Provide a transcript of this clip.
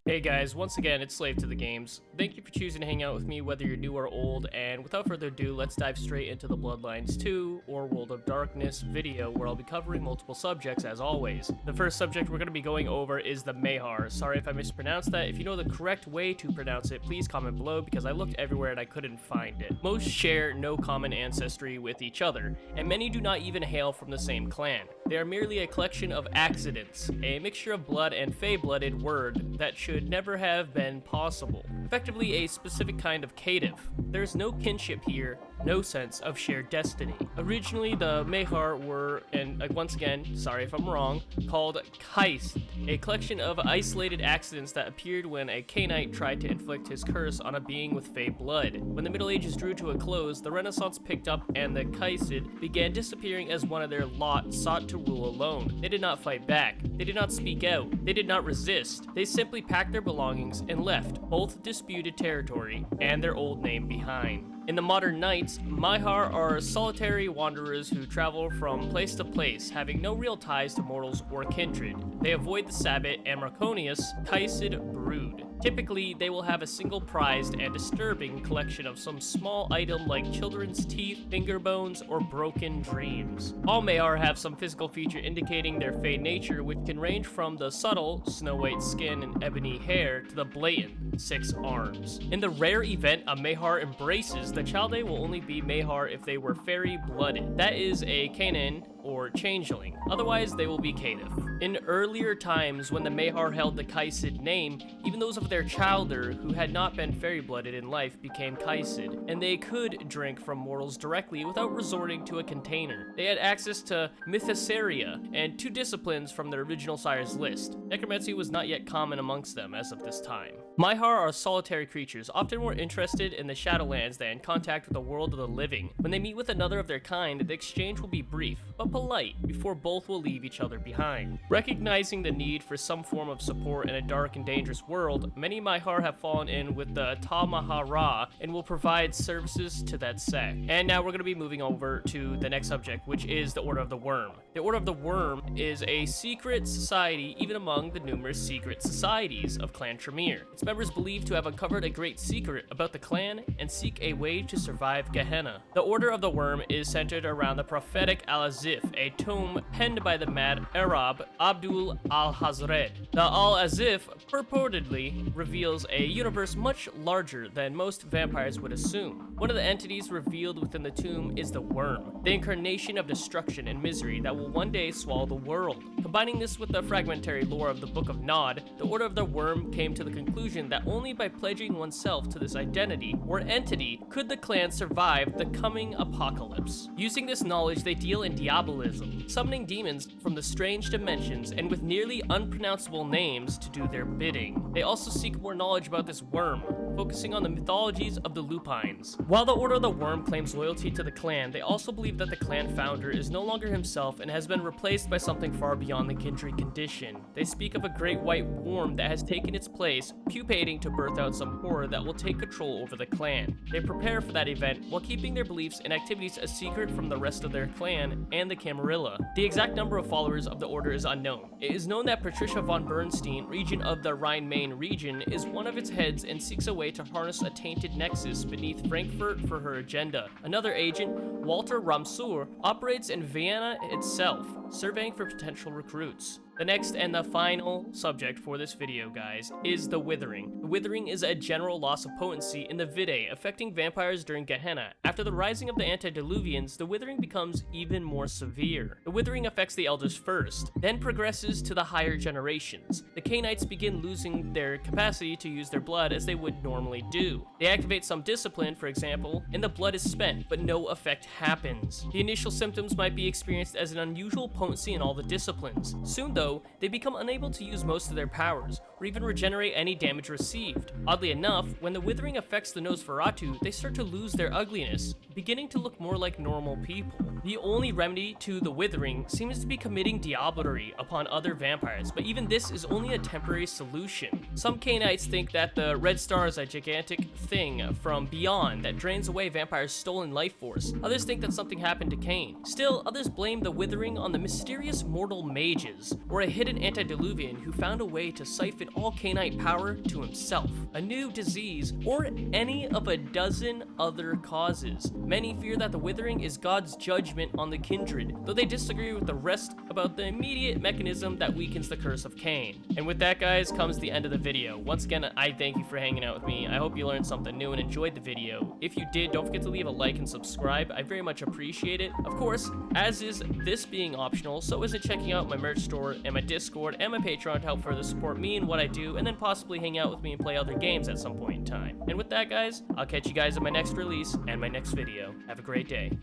Hey guys, once again, it's Slave to the Games. Thank you for choosing to hang out with me, whether you're new or old, and without further ado, let's dive straight into the Bloodlines 2, or World of Darkness video, where I'll be covering multiple subjects as always. The first subject we're going to be going over is the Maeghar. Sorry if I mispronounced that. If you know the correct way to pronounce it, please comment below, because I looked everywhere and I couldn't find it. Most share no common ancestry with each other, and many do not even hail from the same clan. They are merely a collection of accidents, a mixture of blood and fey-blooded word that should never have been possible. Effectively a specific kind of caitiff. There's no kinship here, no sense of shared destiny. Originally, the Maeghar were, and once again, sorry if I'm wrong, called Kaist, a collection of isolated accidents that appeared when a Cainite tried to inflict his curse on a being with fey blood. When the Middle Ages drew to a close, the Renaissance picked up and the Kaisid began disappearing as one of their lot sought to rule alone. They did not fight back. They did not speak out. They did not resist. They simply packed their belongings and left both disputed territory and their old name behind. In the modern Knights, Maeghar are solitary wanderers who travel from place to place, having no real ties to mortals or kindred. They avoid the Sabbat and Marconius Kaisid brood. Typically, they will have a single prized and disturbing collection of some small item like children's teeth, finger bones, or broken dreams. All Maeghar have some physical feature indicating their fey nature, which can range from the subtle, snow-white skin and ebony hair, to the blatant, 6 arms. In the rare event a Maeghar embraces, the Chaldee will only be Maeghar if they were fairy-blooded. That is a Canaan or changeling. Otherwise, they will be caitiff. In earlier times, when the Maeghar held the Kaisid name, even those of their childer who had not been fairy-blooded in life became Kaisid, and they could drink from mortals directly without resorting to a container. They had access to Mythosaria and 2 disciplines from their original sire's list. Necromancy was not yet common amongst them as of this time. Maeghar are solitary creatures, often more interested in the Shadowlands than in contact with the world of the living. When they meet with another of their kind, the exchange will be brief, but polite, before both will leave each other behind. Recognizing the need for some form of support in a dark and dangerous world, many Maeghar have fallen in with the Ta Mahara and will provide services to that sect. And now we're going to be moving over to the next subject, which is the Order of the Wyrm. The Order of the Wyrm is a secret society even among the numerous secret societies of Clan Tremere. Its members believed to have uncovered a great secret about the clan and seek a way to survive Gehenna. The Order of the Wyrm is centered around the prophetic Al-Azif, a tome penned by the mad Arab Abdul al-Hazred. The Al-Azif purportedly reveals a universe much larger than most vampires would assume. One of the entities revealed within the tomb is the Wyrm, the incarnation of destruction and misery that will one day swallow the world. Combining this with the fragmentary lore of the Book of Nod, the Order of the Wyrm came to the conclusion that only by pledging oneself to this identity or entity could the clan survive the coming apocalypse. Using this knowledge, they deal in diabolism, summoning demons from the strange dimensions and with nearly unpronounceable names to do their bidding. They also seek more knowledge about this Wyrm, focusing on the mythologies of the Lupines. While the Order of the Wyrm claims loyalty to the clan, they also believe that the clan founder is no longer himself and has been replaced by something far beyond the kindred condition. They speak of a great white worm that has taken its place, pupating to birth out some horror that will take control over the clan. They prepare for that event while keeping their beliefs and activities a secret from the rest of their clan and the Camarilla. The exact number of followers of the order is unknown. It is known that Patricia von Bernstein, regent of the Rhine-Main region, is one of its heads and seeks a way to harness a tainted nexus beneath Frankfurt for her agenda. Another agent, Walter Ramsur, operates in Vienna itself, surveying for potential recruits. The next and the final subject for this video, guys, is the Withering. The Withering is a general loss of potency in the Vitae, affecting vampires during Gehenna. After the rising of the Antediluvians, the Withering becomes even more severe. The Withering affects the elders first, then progresses to the higher generations. The Cainites begin losing their capacity to use their blood as they would normally do. They activate some discipline, for example, and the blood is spent, but no effect happens. The initial symptoms might be experienced as an unusual potency in all the disciplines. Soon, though, they become unable to use most of their powers, or even regenerate any damage received. Oddly enough, when the Withering affects the Nosferatu, they start to lose their ugliness, beginning to look more like normal people. The only remedy to the Withering seems to be committing diablerie upon other vampires, but even this is only a temporary solution. Some Cainites think that the Red Star is a gigantic thing from beyond that drains away vampires' stolen life force. Others think that something happened to Cain. Still, others blame the Withering on the mysterious mortal mages, or a hidden antediluvian who found a way to siphon attribute all canine power to himself, a new disease, or any of a dozen other causes. Many fear that the Withering is God's judgment on the kindred, though they disagree with the rest about the immediate mechanism that weakens the curse of Cain. And with that, guys, comes the end of the video. Once again, I thank you for hanging out with me. I hope you learned something new and enjoyed the video. If you did, don't forget to leave a like and subscribe. I very much appreciate it. Of course, as is this being optional, so is it checking out my merch store and my Discord and my Patreon to help further support me and what I do, and then possibly hang out with me and play other games at some point in time. And with that, guys, I'll catch you guys in my next release and my next video. Have a great day.